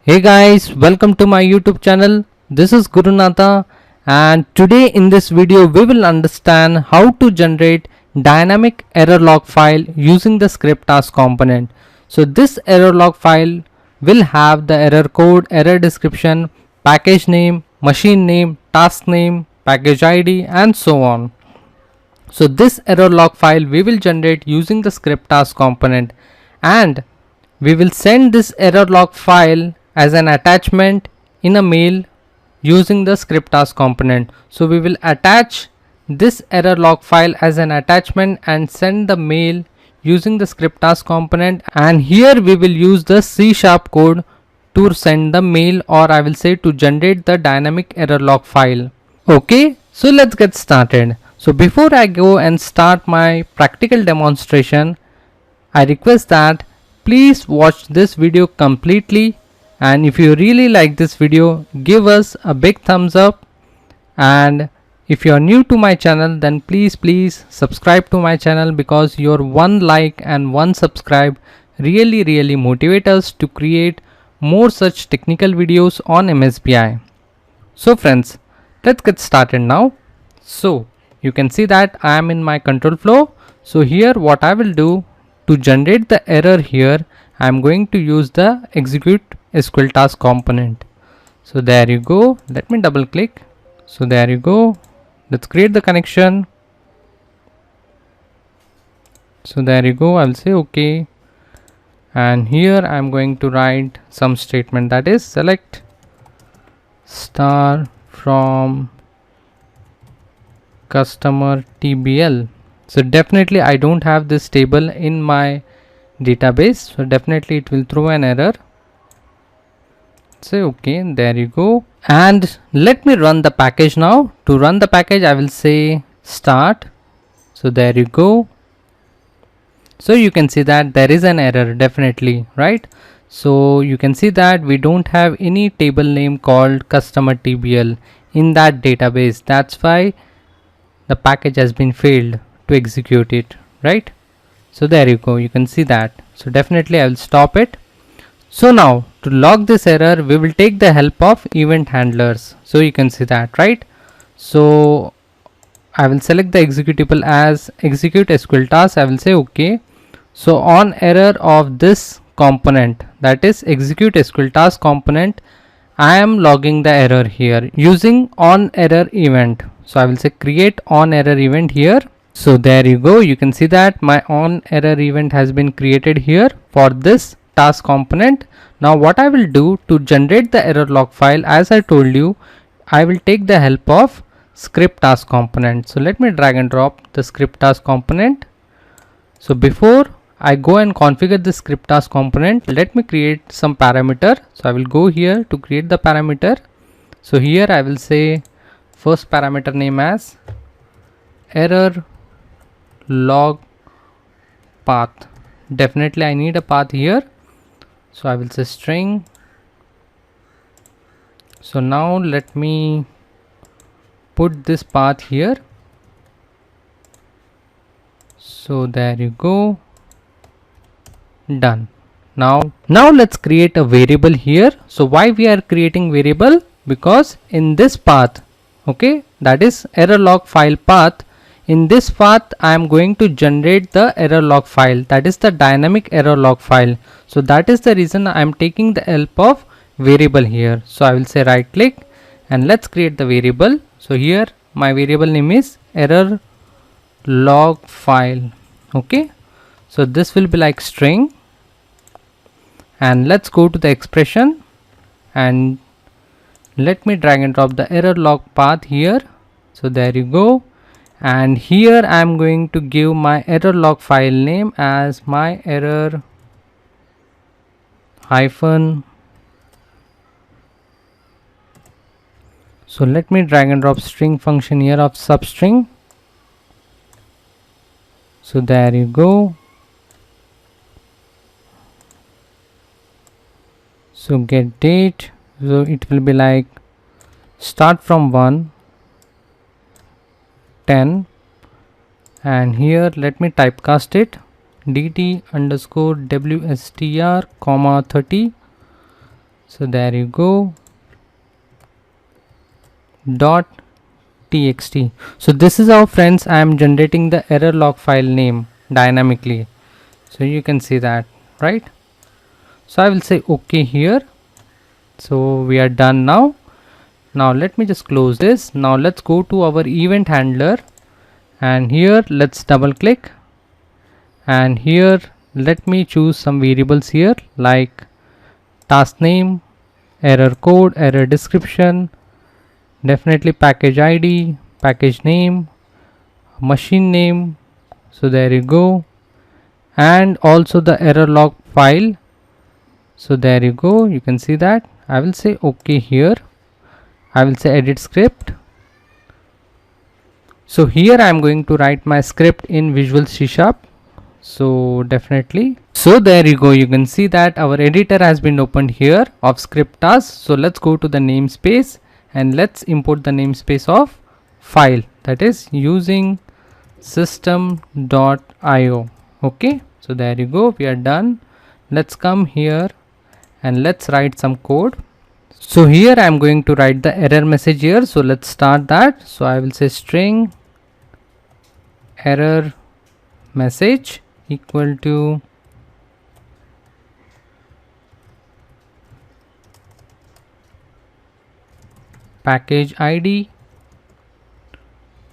Hey guys, welcome to my YouTube channel. This is Gurunatha, and today in this video we will understand how to generate dynamic error log file using the script task component. So this error log file will have the error code, error description, package name, machine name, task name, package ID and so on. So this error log file we will generate using the script task component, and we will send this error log file as an attachment in a mail using the script task component. So we will attach this error log file as an attachment and send the mail using the script task component, and here we will use the C# code to send the mail, or I will say to generate the dynamic error log file. Okay, so let's get started. So before I go and start my practical demonstration, I request that please watch this video completely, and if you really like this video, give us a big thumbs up, and if you are new to my channel, then please subscribe to my channel, because your one like and one subscribe really motivate us to create more such technical videos on MSBI. So friends, let's get started now. So you can see that I am in my control flow. So here what I will do to generate the error, here I am going to use the execute SQL task component. So there you go, let me double click. So there you go, let's create the connection. So there you go, I'll say okay, and here I am going to write some statement, that is select star from customer TBL. So definitely I don't have this table in my database, so definitely it will throw an error. Say okay, there you go, and let me run the package now. To run the package I will say start. So there you go, so you can see that there is an error, definitely, right? So you can see that we don't have any table name called customer TBL in that database. That's why the package has been failed to execute it, right? So there you go, you can see that. So definitely I will stop it. So now to log this error, we will take the help of event handlers. So you can see that, right? So I will select the executable as execute SQL task. I will say okay. So on error of this component, that is execute SQL task component, I am logging the error here using on error event. So I will say create on error event here. So there you go, you can see that my on error event has been created here for this task component. Now what I will do to generate the error log file, as I told you, I will take the help of script task component. So let me drag and drop the script task component. So before I go and configure the script task component, let me create some parameter. So I will go here to create the parameter. So here I will say first parameter name as error log path. Definitely I need a path here. So I will say string. So now let me put this path here. So there you go, done. Now let's create a variable here. So why we are creating variable? Because in this path, okay, that is error log file path, in this path I am going to generate the error log file, that is the dynamic error log file. So that is the reason I am taking the help of variable here. So I will say right click and let's create the variable. So here my variable name is error log file. Okay, so this will be like string, and let's go to the expression and let me drag and drop the error log path here. So there you go, and here I am going to give my error log file name as my error hyphen. So let me drag and drop string function here of substring. So there you go. So get date, so it will be like start from 1 10, and here let me typecast it dt underscore wstr comma 30. So there you go, dot txt. So this is how, friends, I am generating the error log file name dynamically. So you can see that, right? So I will say OK here. So we are done now. Now let me just close this. Now let's go to our event handler, and here let's double click, and here let me choose some variables here like task name, error code, error description, definitely package ID, package name, machine name. So there you go, and also the error log file. So there you go, you can see that. I will say OK here. I will say edit script. So here I am going to write my script in Visual C#. So definitely. So there you go, you can see that our editor has been opened here of script task. So let's go to the namespace and let's import the namespace of file, that is using system.io. okay, so there you go, we are done. Let's come here and let's write some code. So here I am going to write the error message here. So let's start that. So I will say string error message equal to package ID.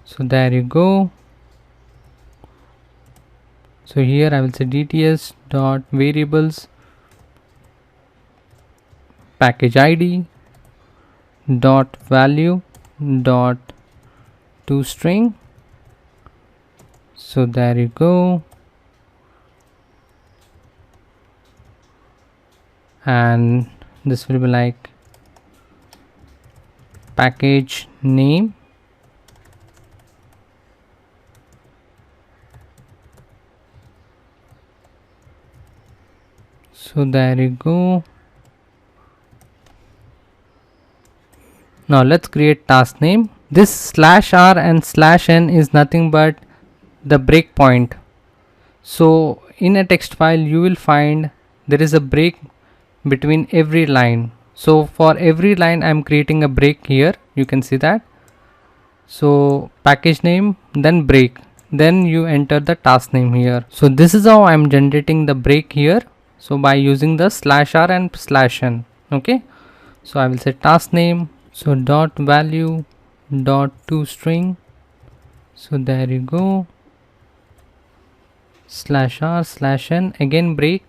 So there you go. So here I will say dts dot variables package ID dot value dot toString. So there you go, and this will be like package name. So there you go. Now let's create task name. This /r and /n is nothing but the breakpoint. So in a text file you will find there is a break between every line. So for every line I am creating a break here, you can see that. So package name, then break, then you enter the task name here. So this is how I am generating the break here. So by using the /r and /n. okay, so I will say task name, so dot value dot toString. So there you go, /r/n, again break.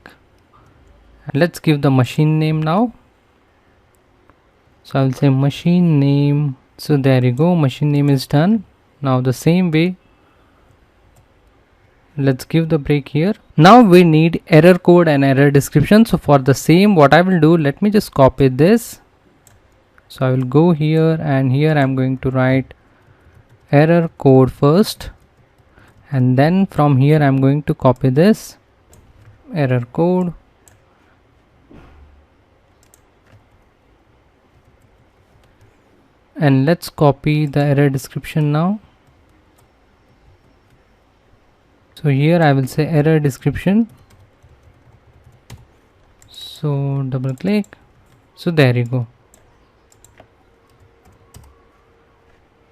Let's give the machine name now. So I will say machine name. So there you go, machine name is done. Now the same way, let's give the break here. Now we need error code and error description. So for the same, what I will do, let me just copy this. So I will go here, and here I am going to write error code first, and then from here I am going to copy this error code. And let's copy the error description now. So here I will say error description. So double click. So there you go.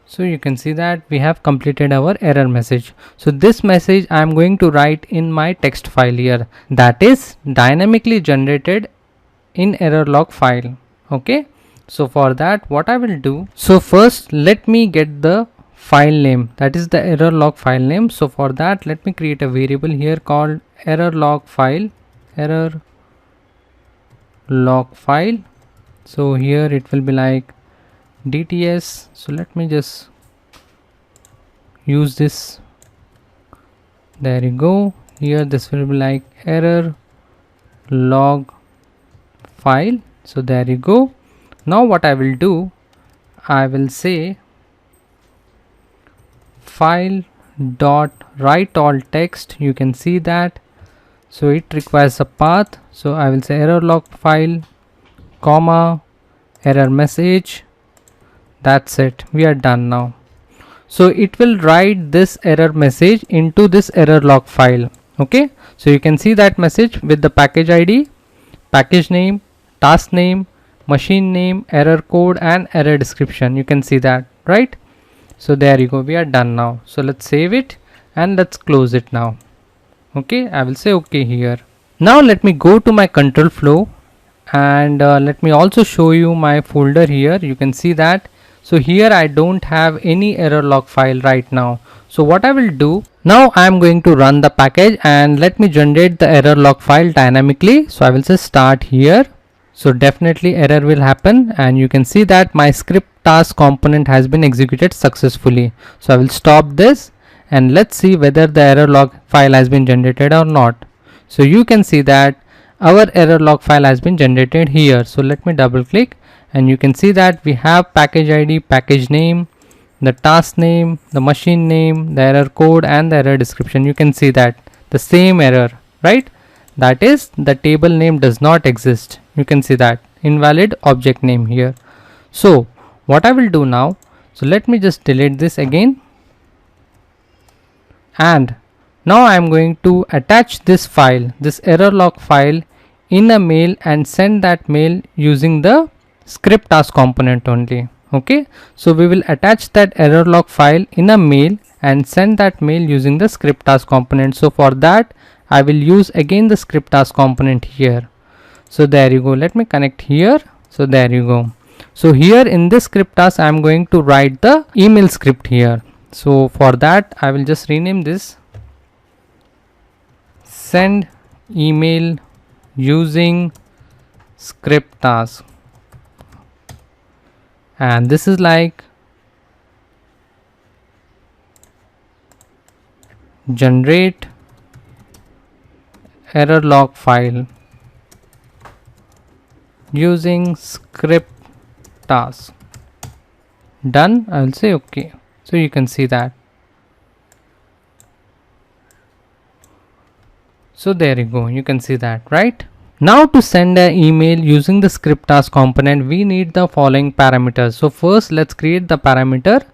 So you can see that we have completed our error message. So this message I am going to write in my text file here, that is dynamically generated in error log file. Okay, so for that what I will do, so first let me get the file name, that is the error log file name. So for that let me create a variable here called error log file, error log file. So here it will be like DTS. So let me just use this. There you go. Here this will be like error log file. So there you go. Now what I will do, I will say file dot write all text. You can see that. So it requires a path. So I will say error log file, comma, error message. That's it, we are done now. So it will write this error message into this error log file. Okay, so you can see that message with the package ID, package name, task name, machine name, error code and error description. You can see that, right? So there you go, we are done now. So let's save it and let's close it now. Okay, I will say okay here. Now let me go to my control flow and let me also show you my folder here. You can see that. So here I don't have any error log file right now. So what I will do now, I am going to run the package and let me generate the error log file dynamically. So I will say start here. So definitely error will happen and you can see that my script task component has been executed successfully. So I will stop this and let's see whether the error log file has been generated or not. So you can see that our error log file has been generated here. So let me double click and you can see that we have package ID, package name, the task name, the machine name, the error code and the error description. You can see that the same error, right? That is, the table name does not exist. You can see that invalid object name here. So what I will do now, so let me just delete this again, and now I am going to attach this file, this error log file, in a mail and send that mail using the script task component only. Okay, so we will attach that error log file in a mail and send that mail using the script task component. So for that I will use again the script task component here. So there you go, let me connect here. So there you go. So here in this script task I am going to write the email script here. So for that I will just rename this send email using script task, and this is like generate error log file using script task. Done. I will say okay. So you can see that. So there you go, you can see that, right? Now to send an email using the script task component, we need the following parameters. So first let's create the parameter,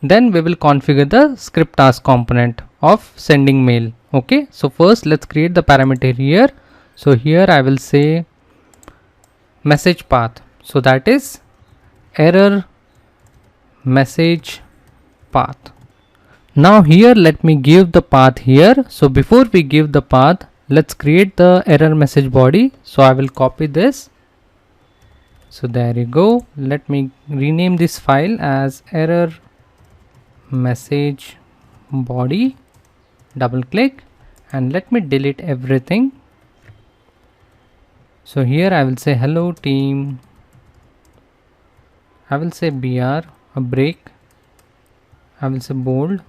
then we will configure the script task component of sending mail. Okay, so first let's create the parameter here. So here I will say message path. So that is error message path. Now here let me give the path here. So before we give the path, let's create the error message body. So I will copy this. So there you go. Let me rename this file as error message body. Double click and let me delete everything. So here I will say hello team. I will say BR, a break. I will say bold.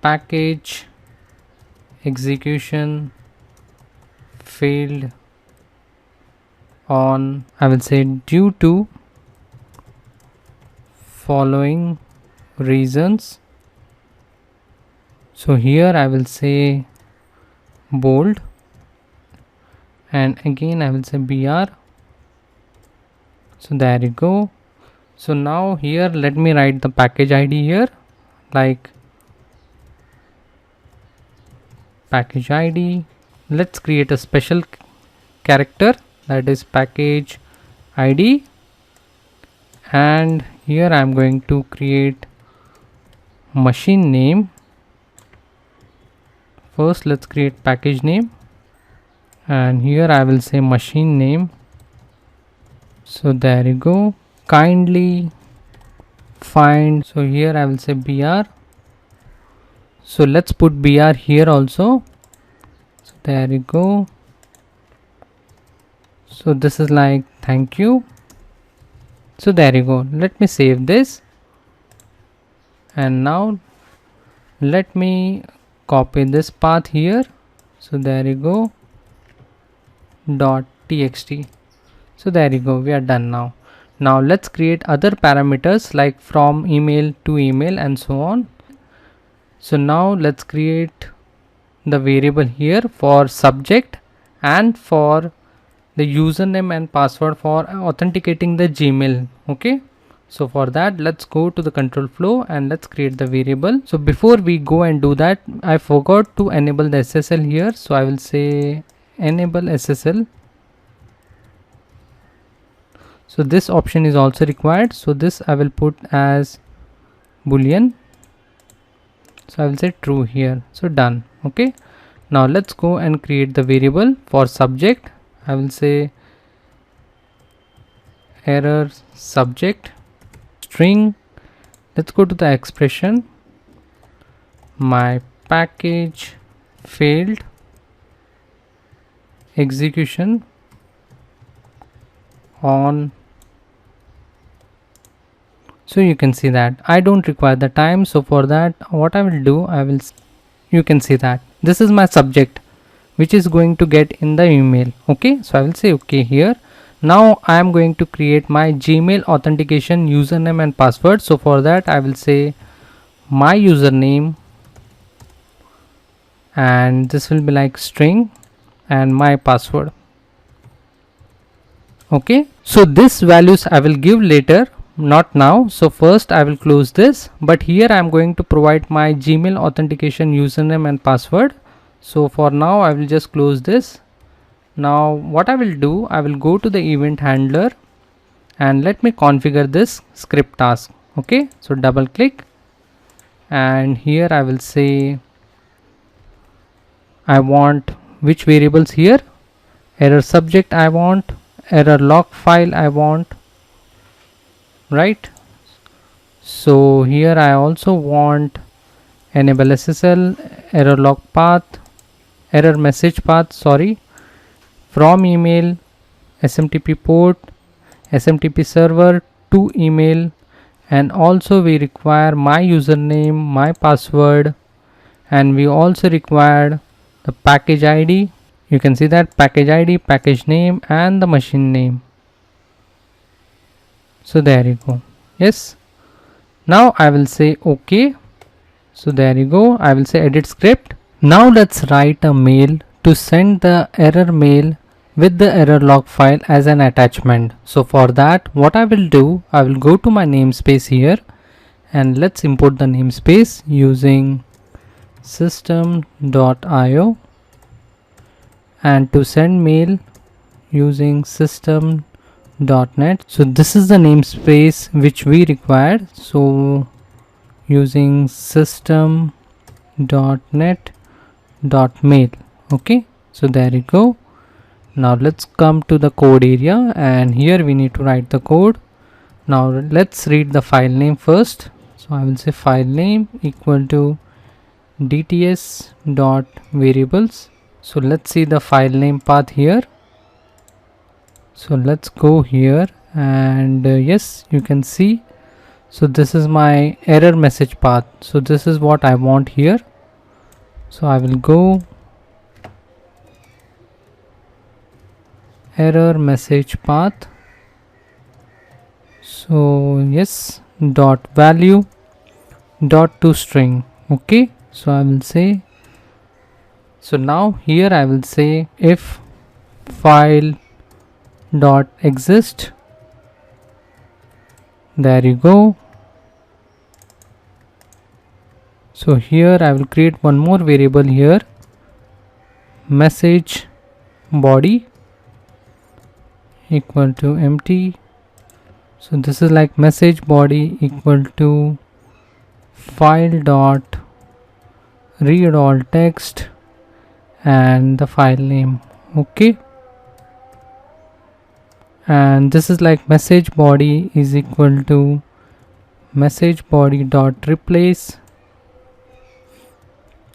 Package execution failed on, I will say due to following reasons. So here I will say bold and again I will say BR. So there you go. So now here let me write the package ID here, like package ID. Let's create a special character, that is package ID, and here I am going to create machine name. First let's create package name and here I will say machine name. So there you go, kindly find. So here I will say BR. So let's put BR here also. So there you go. So this is like thank you. So there you go. Let me save this. And now let me copy this path here. So there you go. .txt. So there you go. We are done now. Now let's create other parameters like from email to email and so on. So now let's create the variable here for subject and for the username and password for authenticating the Gmail. Okay, so for that let's go to the control flow and let's create the variable. So before we go and do that, I forgot to enable the SSL here. So I will say enable SSL. So this option is also required, so this I will put as boolean, so I will say true here. So done. Okay, now let's go and create the variable for subject. I will say error subject string. Let's go to the expression my package failed execution on. So you can see that I don't require the time, so for that what I will do, you can see that this is my subject which is going to get in the email. Okay, so I will say okay here. Now I am going to create my Gmail authentication username and password. So for that I will say my username, and this will be like string, and my password. Okay, so this values I will give later, not now. So first I will close this, but here I am going to provide my Gmail authentication username and password. So for now I will just close this. Now what I will do, I will go to the event handler and let me configure this script task. Okay, so double click, and here I will say I want which variables here, error subject I want, error log file I want, right? So here I also want enable SSL, error log path, error message path, sorry, from email, SMTP port, SMTP server to email, and also we require my username, my password, and we also required the package ID. You can see that package ID, package name, and the machine name. So there you go. Yes, now I will say okay. So there you go, I will say edit script. Now let's write a mail to send the error mail with the error log file as an attachment. So for that what I will do, I will go to my namespace here, and let's import the namespace using system.io, and to send mail using system.net. So this is the namespace which we required, so using system.net.mail. okay, so there you go. Now let's come to the code area, and here we need to write the code. Now let's read the file name first. So I will say file name equal to dts.variables. So let's see the file name path here. So let's go here, and yes, you can see, so this is my error message path. So this is what I want here. So I will go error message path. So yes, dot value dot to string. Okay, so I will say, so now here I will say if file dot exist. There you go. So here I will create one more variable here, message body equal to empty. So this is like message body equal to file dot read all text and the file name. Okay, and this is like message body is equal to message body dot replace.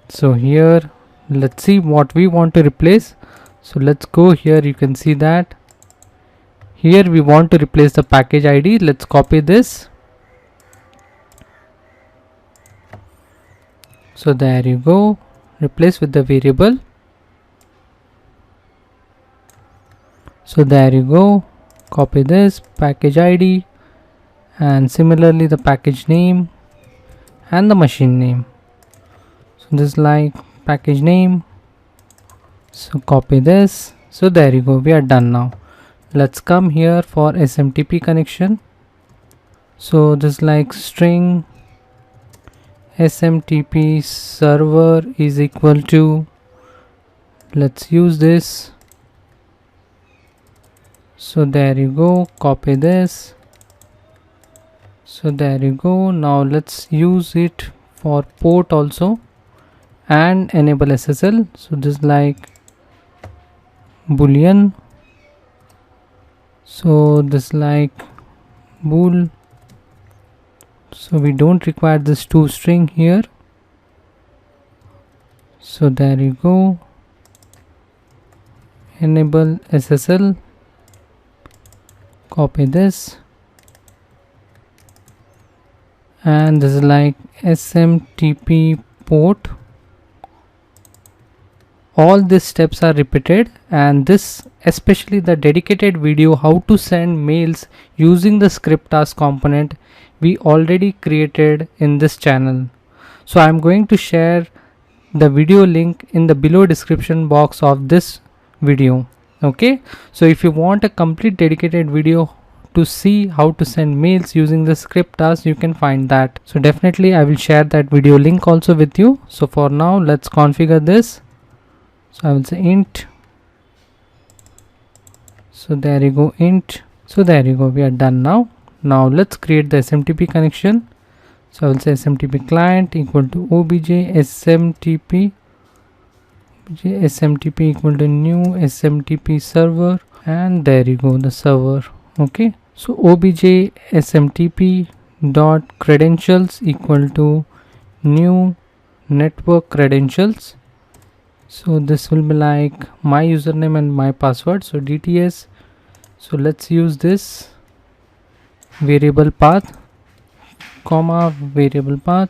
So here let's see what we want to replace. So let's go here, you can see that here we want to replace the package ID. Let's copy this. So there you go, replace with the variable. So there you go, copy this package ID, and similarly the package name and the machine name. So this is like package name, so copy this. So there you go, we are done. Now let's come here for SMTP connection. So this is like string SMTP server is equal to, let's use this. So there you go, copy this. So there you go. Now let's use it for port also and enable SSL. So this is like boolean. So this like bool. So we don't require this toString here. So there you go. Enable SSL. Copy this. And this is like SMTP port. All these steps are repeated, and this, especially the dedicated video how to send mails using the script task component, we already created in this channel. So I'm going to share the video link in the below description box of this video. Okay, so if you want a complete dedicated video to see how to send mails using the script task, you can find that. So definitely I will share that video link also with you. So for now, let's configure this. So I will say int. So there you go, int. So there you go, we are done now. Now let's create the SMTP connection. So I will say SMTP client equal to obj SMTP, SMTP equal to new SMTP server, and there you go, the server. Okay, so obj SMTP dot credentials equal to new network credentials. So this will be like my username and my password, so DTS. So let's use this variable path, comma variable path.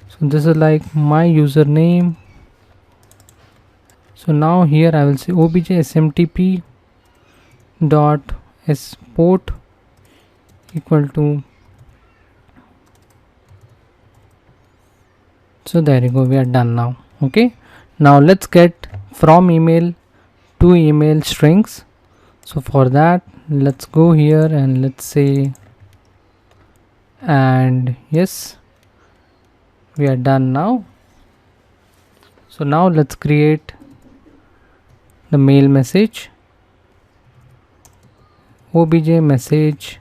So this is like my username. So now here I will say obj SMTP dot sport equal to. So there you go, we are done now. Okay, now let's get from email to email strings. So for that, let's go here and let's say, and yes, we are done now. So now let's create the mail message, obj message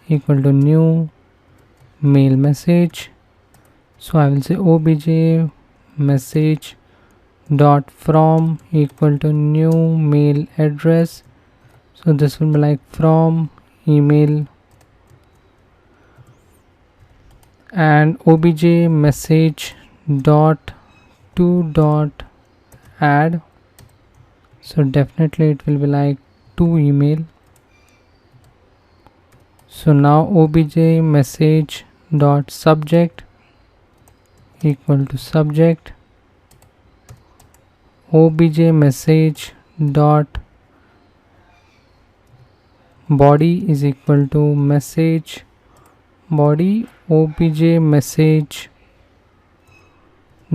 equal to new mail message. So I will say obj message dot from equal to new mail address. So this will be like from email, and obj message dot to dot add. So definitely it will be like to email. So now obj message dot subject equal to subject, obj message dot body is equal to message body, obj message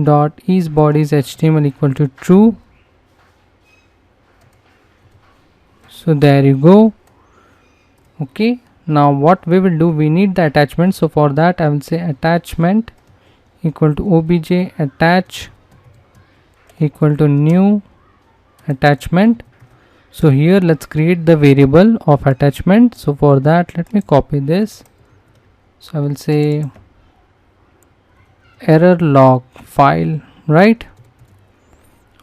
dot is bodies HTML equal to true. So there you go. Okay, now what we will do, we need the attachment. So for that I will say attachment equal to obj attach equal to new attachment. So here let's create the variable of attachment. So for that, let me copy this. So I will say error log file, right?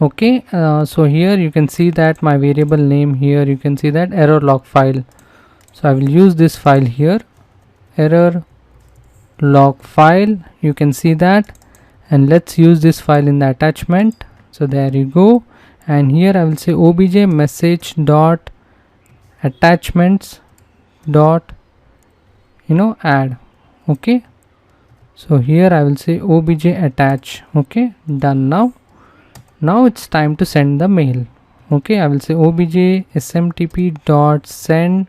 Okay, so here you can see that my variable name, here you can see that error log file. So I will use this file here, error log file, you can see that, and let's use this file in the attachment. So there you go, and here I will say obj message dot attachments dot add. Okay, so here I will say obj attach. Okay, done now. Now it's time to send the mail. Okay, I will say obj smtp dot send,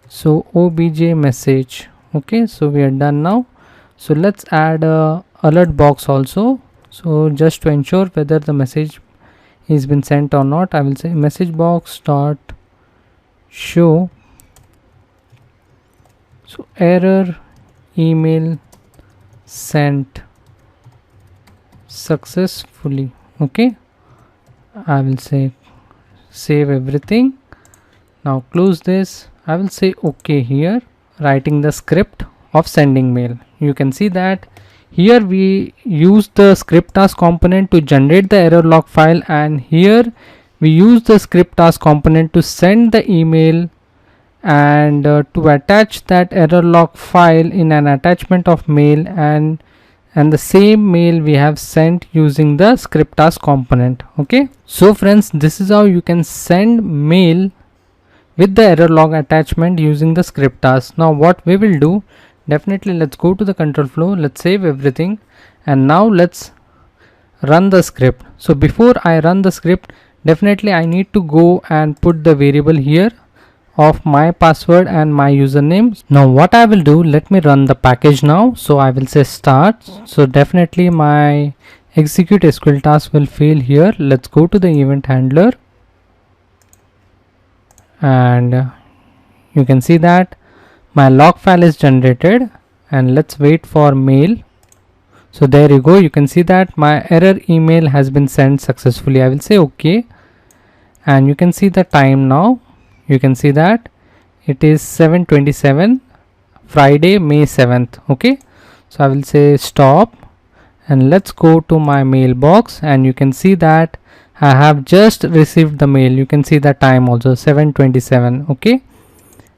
so obj message. Okay, so we are done now. So let's add a alert box also. So just to ensure whether the message is been sent or not, I will say message box dot show, so error email sent successfully. Okay, I will say save everything. Now close this. I will say OK here, writing the script of sending mail. You can see that here we use the script task component to generate the error log file, and here we use the script task component to send the email and to attach that error log file in an attachment of mail, and the same mail we have sent using the script task component. Okay, so friends, this is how you can send mail with the error log attachment using the script task. Now what we will do, definitely let's go to the control flow, let's save everything, and now let's run the script. So before I run the script, definitely I need to go and put the variable here of my password and my username. Now what I will do, let me run the package now. So I will say start. So definitely my execute SQL task will fail here. Let's go to the event handler, and you can see that my log file is generated, and let's wait for mail. So there you go, you can see that my error email has been sent successfully. I will say OK, and you can see the time now. You can see that it is 7:27 Friday, May 7th. Okay, so I will say stop, and let's go to my mailbox, and you can see that I have just received the mail. You can see the time also, 7:27. Okay,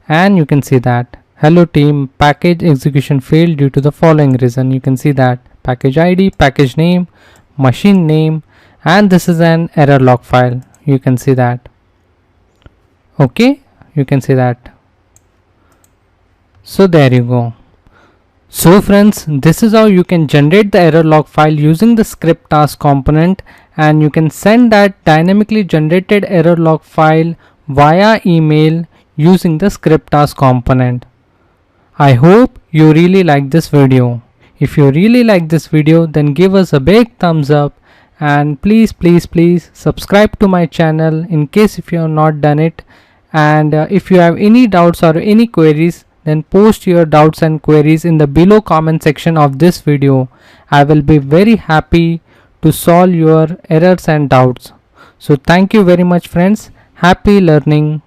and you can see that hello team, package execution failed due to the following reason. You can see that package ID, package name, machine name, and this is an error log file. You can see that. Okay, you can see that. So there you go. So friends, this is how you can generate the error log file using the script task component, and you can send that dynamically generated error log file via email using the script task component. I hope you really like this video. If you really like this video, then give us a big thumbs up, and please subscribe to my channel in case if you have not done it. And if you have any doubts or any queries, then post your doubts and queries in the below comment section of this video. I will be very happy to solve your errors and doubts. So thank you very much friends. Happy learning.